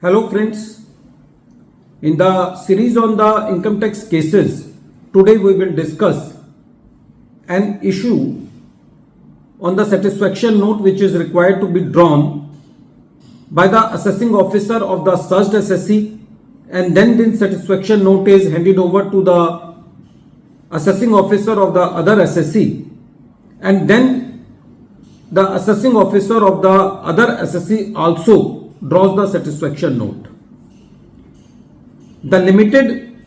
Hello friends, in the series on the income tax cases, today we will discuss an issue on the satisfaction note which is required to be drawn by the assessing officer of the searched assessee, and then this satisfaction note is handed over to the assessing officer of the other assessee, and then the assessing officer of the other assessee also draws the satisfaction note. The limited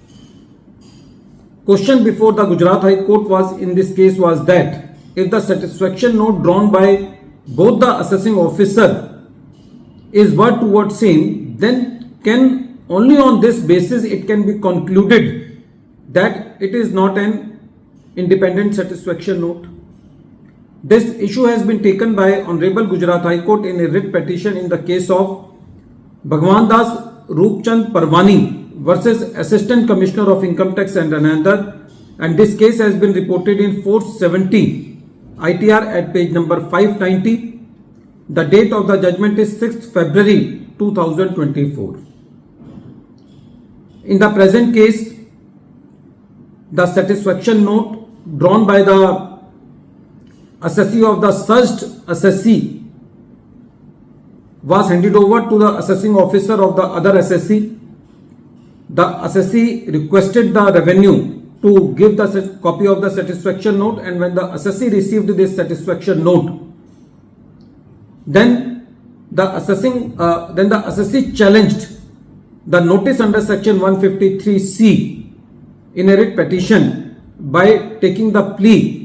question before the Gujarat High Court was in this case was that if the satisfaction note drawn by both the assessing officer is word towards same, then can only on this basis it can be concluded that it is not an independent satisfaction note. This issue has been taken by Honorable Gujarat High Court in a writ petition in the case of Bhagwandas, Rupchand, Parwani versus Assistant Commissioner of Income Tax and another, and this case has been reported in 470 ITR at page number 590. The date of the judgment is 6th February 2024. In the present case, the satisfaction note drawn by the assessee of the searched assessee was handed over to the assessing officer of the other assessee. The assessee requested the revenue to give the copy of the satisfaction note, and when the assessee received this satisfaction note, then the assessee challenged the notice under section 153C in a writ petition by taking the plea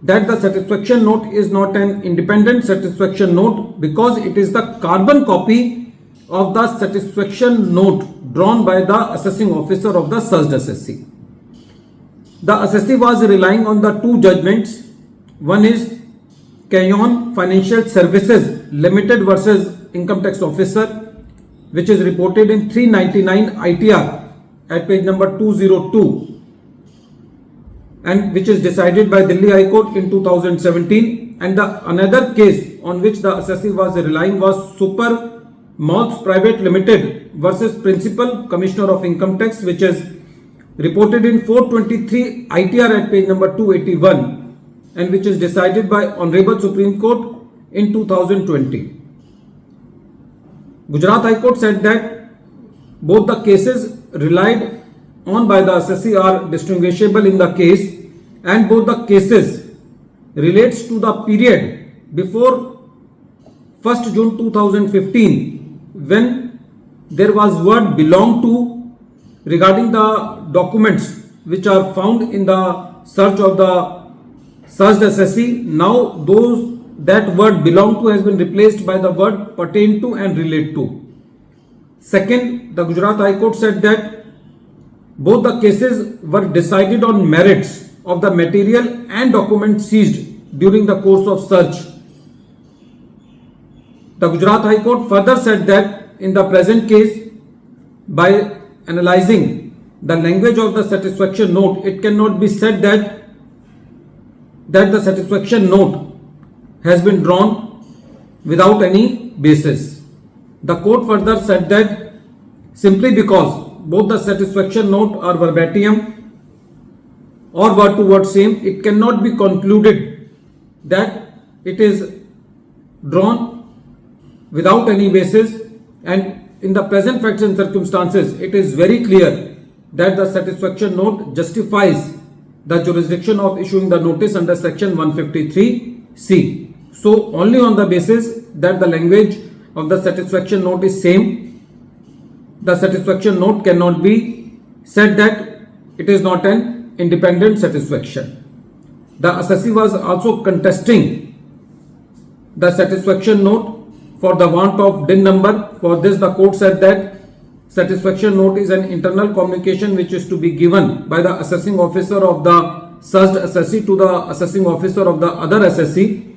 that the satisfaction note is not an independent satisfaction note because it is the carbon copy of the satisfaction note drawn by the assessing officer of the searched assessee. The assessee was relying on the two judgments. One is Cayon Financial Services Limited versus Income Tax Officer, which is reported in 399 ITR at page number 202, and which is decided by Delhi High Court in 2017. And the another case on which the assessee was relying was Super Malls Private Limited versus Principal Commissioner of Income Tax, which is reported in 423 ITR at page number 281, and which is decided by Honorable Supreme Court in 2020. Gujarat High Court said that both the cases relied on by the assessee are distinguishable in the case, and both the cases relates to the period before 1st June 2015 when there was word belong to regarding the documents which are found in the search of the searched assessee. Now that word belong to has been replaced by the word pertain to and relate to. Second, the Gujarat High Court said that both the cases were decided on merits of the material and documents seized during the course of search. The Gujarat High Court further said that in the present case, by analyzing the language of the satisfaction note, it cannot be said that the satisfaction note has been drawn without any basis. The court further said that simply because both the satisfaction note are verbatim or word to word same, it cannot be concluded that it is drawn without any basis, and in the present facts and circumstances it is very clear that the satisfaction note justifies the jurisdiction of issuing the notice under section 153C. So only on the basis that the language of the satisfaction note is same, the satisfaction note cannot be said that it is not an independent satisfaction. The assessee was also contesting the satisfaction note for the want of DIN number. For this, the court said that satisfaction note is an internal communication which is to be given by the assessing officer of the searched assessee to the assessing officer of the other assessee,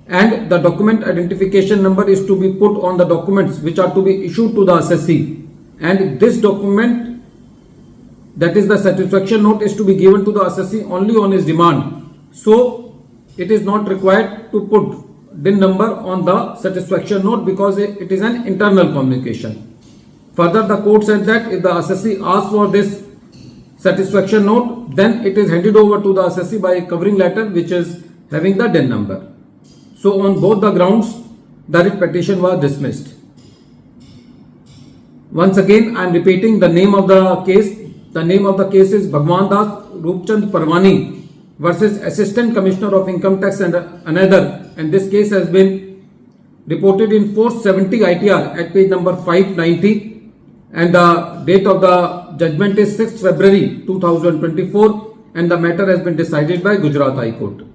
and the document identification number is to be put on the documents which are to be issued to the assessee, and this document, that is the satisfaction note, is to be given to the assessee only on his demand. So it is not required to put DIN number on the satisfaction note because it is an internal communication. Further, the court said that if the assessee asks for this satisfaction note, then it is handed over to the assessee by a covering letter which is having the DIN number. So on both the grounds, the writ petition was dismissed. Once again, I am repeating the name of the case. The name of the case is Bhagwandas, Rupchand, Parwani versus Assistant Commissioner of Income Tax and another. And this case has been reported in 470 ITR at page number 590. And the date of the judgment is 6th February 2024. And the matter has been decided by Gujarat High Court.